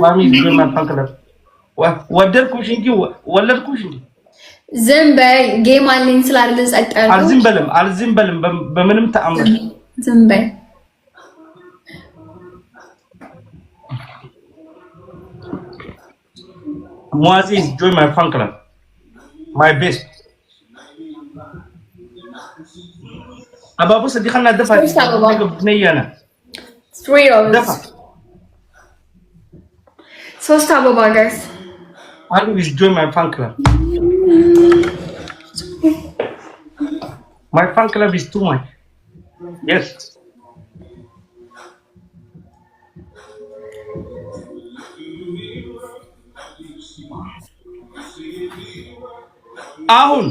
ማሚ ማፋንከለ ወደድኩሽ እንጂ ወለድኩሽ እንጂ ዝም በይ ጌም አለኝ ስላልን ጸጣው አልዝም በልም በምንም ተአምር ዝም በይ Muazzez join my fan club my best Ababu sadiqana dafa niyana 3 hours ሶስት አበባ guys always join my fan club my fan club is too much yes Ahun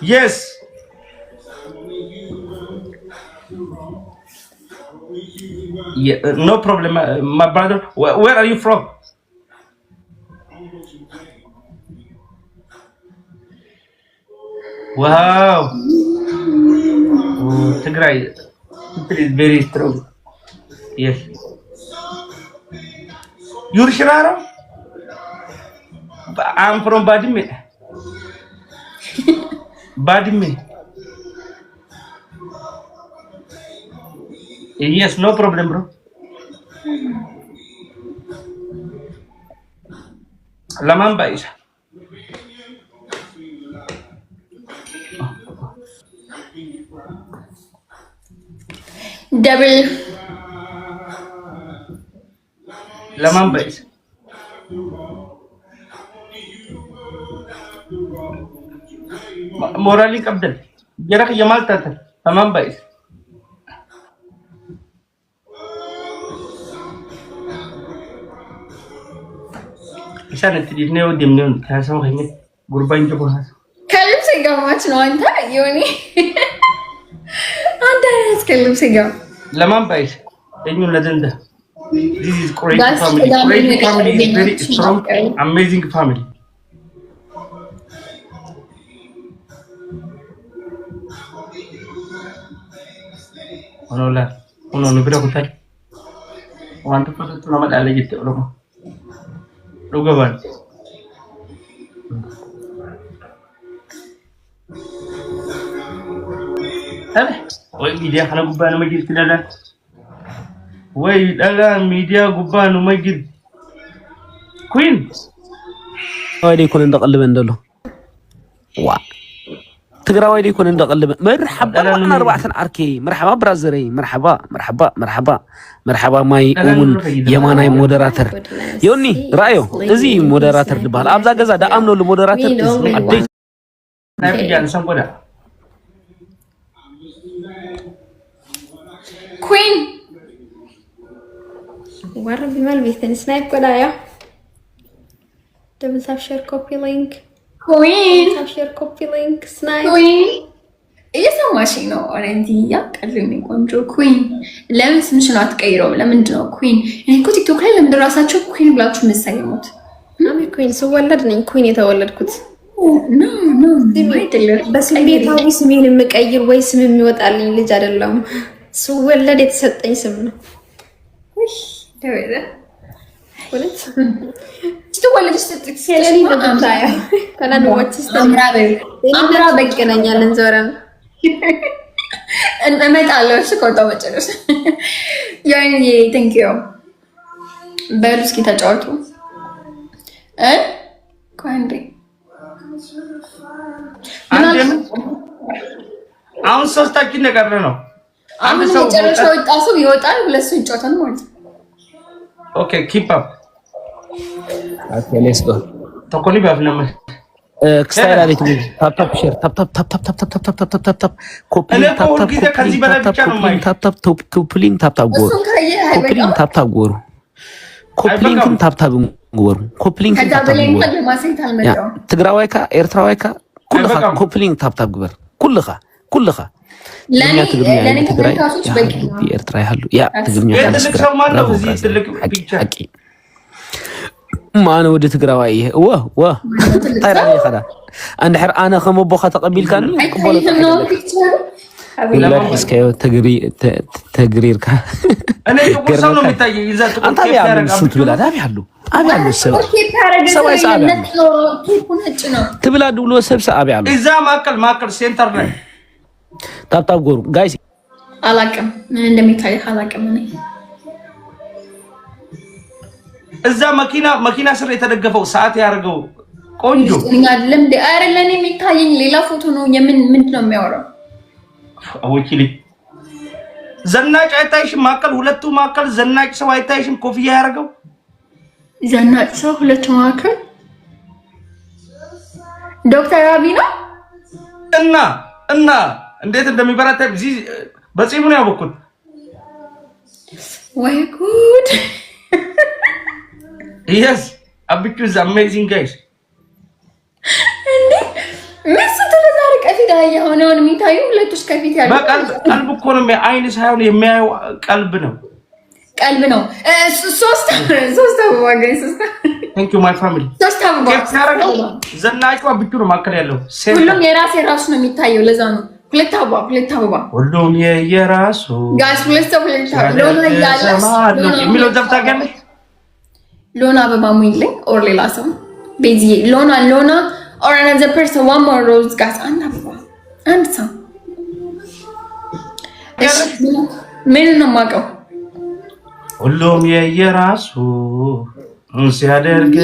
yes yeah, no problem my brother where are you from wow oh, Tigray it is very strong yes you're Shirara I'm from Badime. Badime. Yes, no problem, bro. Lamamba is. Double. Lamamba is. Morali kabdal jarak yamal tata tamam bais isana tidine odimne tasaw khayne gurban jobo has kalum se gamach no anta yoni anta has kalum se gam lamam bais enyu ladanda this is great family is very strong amazing family uno bira ko tay wanta fa to na madala jitte olomo dugaban tabe oy media xana gubanu majid kidala way dala media gubanu majid queen waydi kun ndaqalbe ndalo wa تقرأ دي يكون عندك قلب مرحبا أنا 4 أركي مرحبا برازري مرحبا ماي أمون يماناي مودراتر يوني رأيو إزي مودراتر دبال أبزا جزا دا أمنو المودراتر أدي نبي جان سامبودا كوين ورا بمال بيثن سنايب كدا يا دبل تاب شير كوبي لينك كوين تابشير كوبي لينك سنايب كوين እየሰማሽኝ ነው ኦሬንቲ ያቀልኝ ቆንጆ ኩዊን ለምን ስምሽን አትቀይረውም ለምንድን ነው ኩዊን እኔ እኮ ቲክቶክ ላይ ለምን ራሳቸው ኩዊን ብላችሁ መሰየሙት አሜ ኩዊን ስወለድ ነኝ ኩዊን የተወለድኩት ኖ በስሜታዊ ስሜን የምቀይር ወይ ስም የሚወጣልኝ ልጅ አይደለም ስወለድ የተሰጠኝ ስም ነው እሺ ደረደ ወለት ስትወለድ ስትሰለኒ ተጣያ ከናን ወጥስ አምራ በቀናኛለን ዞራን እመጣለሁ እሺ ቆጣው መጨረስ ያኔ ቴንክ ዩ በሩስኪ ተጫወቱ ኳንዴ አንዴም አሁን ሶስታችን ነገር ነው አንድ ሰው መጨረሻው ይጣሱ ይወጣል ሁለት ሰው ይጫወታል ማለት ኦኬ ኪፕ አፕ ኦኬ ሌትስ ጎ ተቆኒ ባፍነመ ክስታይል አለች ታፕ ታፕ ሼር ታፕ ታፕ ታፕ ታፕ ታፕ ታፕ ታፕ ታፕ ታፕ ታፕ ኮፒ ታፕ ታፕ ኮፒ ታፕ ታፕ ጎሩ ኮፒ ታፕ ታፕ ጎሩ ኮፕሊንክን ታፕታብ ጎሩ ኮፕሊንክ ታፕታብ ጎሩ ትግራዋይካ ኤርትራዋይካ ኩልኻ ኮፕሊንክ ታፕታብ ግበር ኩልኻ ለኔ ትግርኛ ኤርትራ ያሉ ያ ትግርኛ አቂ ማነ ወደ ትግራዋይ ዋ ታይራኒ خدا አንድ حر انا ከመቦኻ ተቀቢልካኒ ቅበሎ ሁላችሁ እስከ ተግሪርካ እኔ ተቆሰው ነው የሚታየኝ ይዛ ጥቁር ኬፕ ያረጋው ትብላ አብያሉ ትብላ ድብሎ ሰብሰ አብያሉ እዛ ማከል ሴንተር ላይ ታብታብ ጎሩ ጋይስ አላቅም ምን እንደሚታይ አላቅም እኔ እዛ መኪና ስር የተደገፈው ሰዓት ያርገው ቆንጆ አይደለም አይደለም የሚታየኝ ሌላ ፎቶ ነው ምንድነው የሚያወራው አወኪሊ ዘናጭ አይታይሽም ማከል ሁለቱ ማከል ዘናጭ ሰው አይታይሽም ኮፍያ ያርገው ዘናጭ ሰው ሁለቱ ማከል ዶክተር አብይ ነው እና እንዴት እንደሚበረታ እዚህ በጺሙ ነው ያወኩት ወይ ጉድ yes አብቹ is amazing guys ምንስ ተለዛረ ከፊት ያሆነውን የሚታዩ ሁለቱስ ከፊት ያለው ቀልብ እኮ ነው አይን ሳይሆን የሚያየው ቀልብ ነው ሶስት አበባ ጋይስ thank you my family ሶስት አበባ ዘናጩ አብቹ ነው ማከለ ያለው ሁሉም የራሱ ነው የሚታየው ለዛ ነው ሁለት አበባ ሁሉም የራሱ ጋይስ ሁለት አበባ ሎና ያላስ የሚለው ዘፍታ ጋር ሎና አበባ ሙይልኝ ኦር ሌላ ሰው ቤዚ ሎና or another person one more rose guys and some ምን ነው ማቀው ሁሉም የየራሱ ሲያደርግ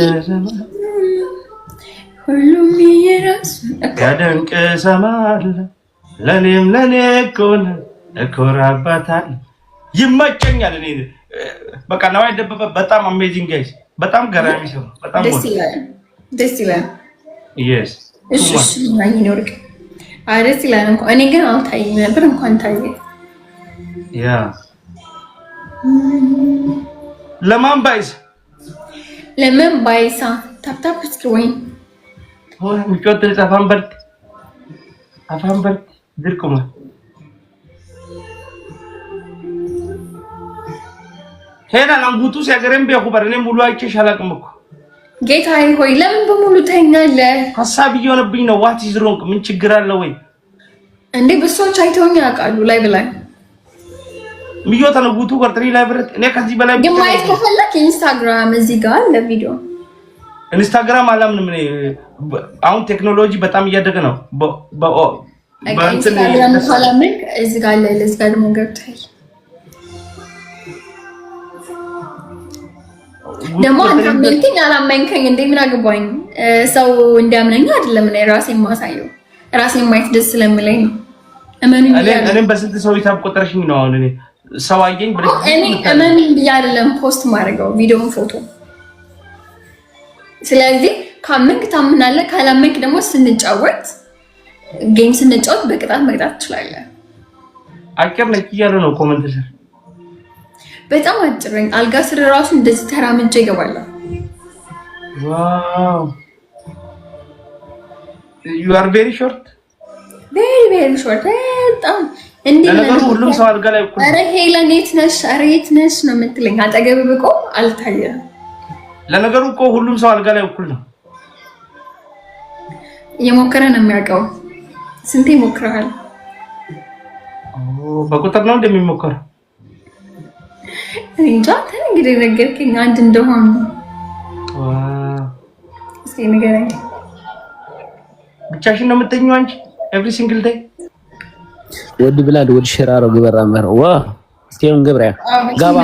ሁሉም የየራሱ ያደንቅ ሰማል ለኔም ለኔኮን እኮራባታል ይመቸኛል እኔ በቃ ነው አይደበበ በጣም አሜዚንግ ጋይስ በጣም ገራሚ ሰው በጣም ደስ ይላል yes እሺ ማኝ ነው አይደስ ይላል እንኳን እኔ ግን አልታየኝ ነበር እንኳን ታየ ያ ለማን ባይሳ ታፕታፕ ስክሪን ሆነ ምቾት አፋንበርት ድርቁማ ሄና አንጉቱ ሲያገረም ቢያኩበር እኔ ሙሉ አይቼሽ አላቅም እኮ ጌታዬ ሆይ ለምን በሙሉ ተኛለህ ሐሳብ እየሆነብኝ ነው what is wrong ምን ችግር አለ ወይ እንዴ በሶች አይተውኝ ያውቃሉ ላይ በላይ ምዮታ ነው ጉቱ ወርትሪ ላይ ብረት እኔ ከዚህ በላይ የማይት ከፈለክ ኢንስታግራም እዚህ ጋር ለቪዲዮ ኢንስታግራም አላምንም እኔ አሁን ቴክኖሎጂ በጣም እያደገ ነው በኢንስታግራም ካላምክ እዚህ ጋር ለዚህ ጋር ደግሞ ገብተህ ደሞ አንተ መልከኝ አላመንከኝ እንዴ ምን አገባኝ ሰው እንዲያምነኝ አይደለም እኔ ራሴን ማሳየው ራሴን ማየት ደስ ስለምለኝ ነው እመኑኝ እኔም በስንት ሰው ይታቆጠርሽኝ ነው አሁን እኔ ሰው አየኝ ብለሽ እኔ እመኑኝ አይደለም ፖስት ማድረገው ቪዲዮን ፎቶ ስለዚህ ካመንክ ታምናለህ ካላመንክ ደግሞ ስንጫወት ጌም ስንጫወት በቅጣት መቅጣት ትችላለህ አጭር ነች እያለ ነው ኮሜንት ስር በጣም አጭረኝ አልጋ ስር ራሱ እንደዚህ ተራምጄ ይገባል ዋው you are very short በጣም እንዴ ነው ሁሉም ሰው አልጋ ላይ እኮ አረ ሄለን የት ነሽ ነው የምትለኝ አጠገብ ብቆ አልታየም ለነገሩ እኮ ሁሉም ሰው አልጋ ላይ እኩል ነው የሞከረ ነው የሚያውቀው ስንቴ ሞክረሃል በቁጥር ነው እንደሚሞከር እንጃ እንግዲህ ነገርኩኝ አንድ እንደሆነ እስቲ ንገረኝ ብቻሽን ነው የምትተኛው አንቺ every single day ወድ ብላል ወድ ሽራሮ ግበራመር ዋ እስቲም ግብራ ጋባ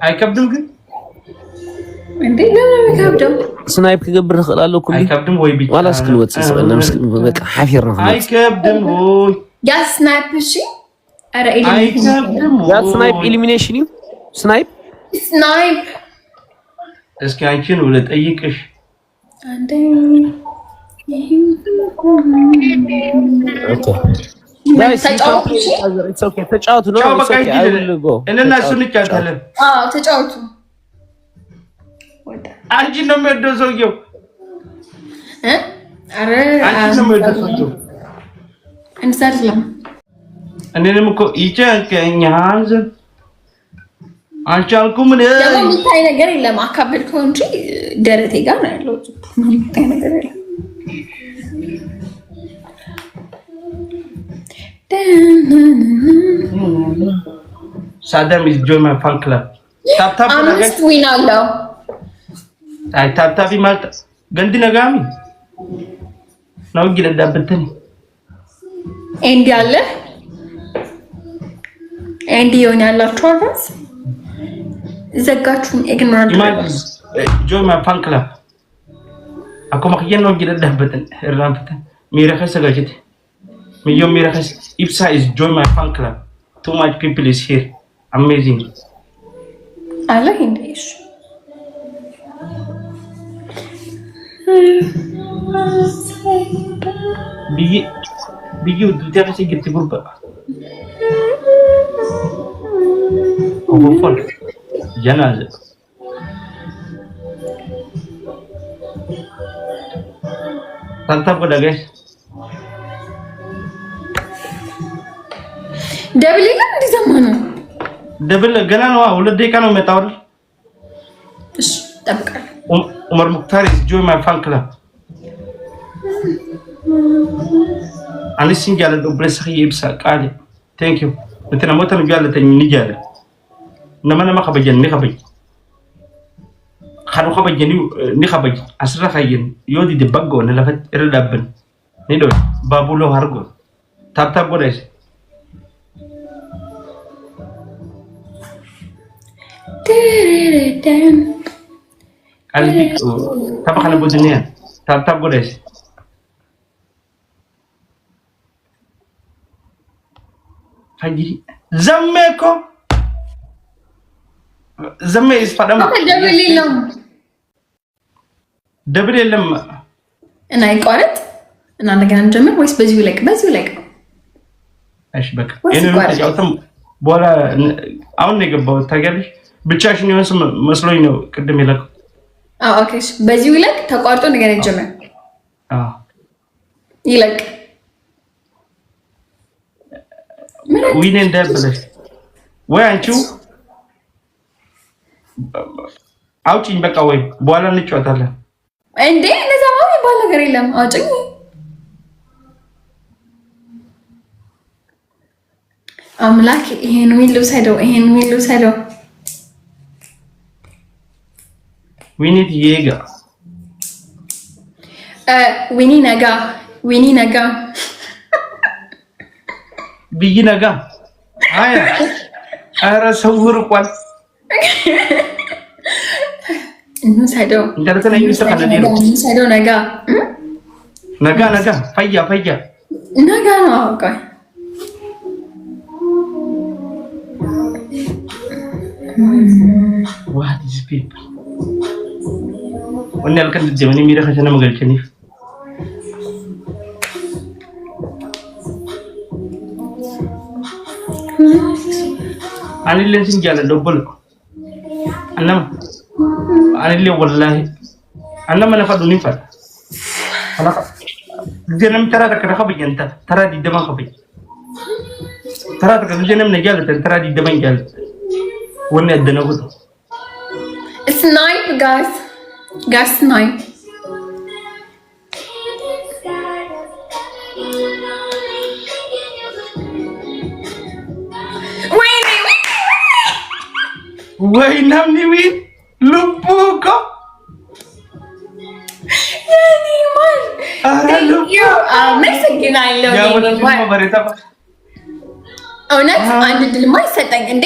አይከብድም ግን እንዴ ለምን አይከብድም ስናይፕ ከገብር خلاله ኩሉ አይከብድም ወይ ቢት ዋላ ስክልወት ስለነምስ በቃ ሐፊር ነው አይከብድም ወይ ያ ስናይፕ እሺ አረ ኤሊሚኔሽን ያ ስናይፕ ኤሊሚኔሽን ስናይፕ እስኪ አንቺን ወለ ጠይቅሽ አንዴ ኦኬ ጋይስ it's okay ተጫወቱ ነው እነና እሱ እንጫወታለን አዎ ተጫወቱ አንቺ ነው የሚወደው ሰውየው አረ አንቺ ነው የሚወደው ሰውየው እንሰራለን እኔንም እኮ ይጨንቀኛል አልቻልኩም ደግሞ የሚታይ ነገር የለም አካበድከው እንጂ ደረቴ ጋር ነው ያለው የሚታይ ነገር የለም Saddam is join my fan club. Tap honest win አለው አይ ታፕ ይማልታ ገንዲ ነጋሚ ነው ይለዳበተን ኤንዲ አለ ኤንዲ ያላችሁ አራስ ዘጋችሁን ኢግኖራንት join my fan club akoma kiyen no ይለዳበተን እራንተን ሚረከስ ጋጅት ሚዮ ሚረከስ ኢፕሳ is join my fan club too much people is here amazing አለ እንዴሽ bigi udutia kasi gitti gurba ofol janaza tantap pada guys ደብል ይላል እንደ ዘመኑ ደብል ገና ነው 2 ደቂቃ ነው መጣው እሺ ጠብቃለሁ Umar Mukhtar is join my fan club. Ani sinjala do blessa yibsa qali. Thank you. Betena motan jalla tan ni jala. Nama khabajan ni khabaj. Khadu khabajan ni khabaj. Asra khayen yodi de baggo na lafat irdabban. Ni do babulo hargo. Tap bodes. Aldi tapa kana bodnya tap godes fajiri zamme is padam double ለም እና ይቆረጥ እና እንደገና እንጀምር ወይስ በዚሁ ላይ እሺ በቃ እኔም ተጫውተም በኋላ አሁን ነው የገባው ታውቂያለሽ ብቻሽን የሆነ መስሎኝ ነው ቅድም የለቀው ኦኬ በዚሁ ይለቅ ተቋርጦ ነገር እንጀምር ይለቅ ዊን እንደበለሽ ወይ አንቺው አውጪኝ በቃ ወይ በኋላ እንጫወታለን እንዴ እንደዛ ባለ ነገር የለም አውጪኝ አምላክ ይሄን ዊን ልውሰደው We need Jäger. Winnie Naga. Bigi Naga. Aya. Ara sahur kwal. No sado. Darata na yung isa ka na dito. Sado Naga. Naga. Faya. Naga no okay. What is people? Onne alkan demani mira khashana magalchani anille sinjala dobbol annam anille wallahi annam na fadu ni fad ana jenam tara da kada khabiyanta tara di dama khabiy tara da jenam na jala tara di dama jala wonne adana gudu snipe guys snipe Wait, namni win lupuko. Thank you. Mexican I love you. Ya, wala mo barita pa. Oh, next, I'm the dilemma setting, and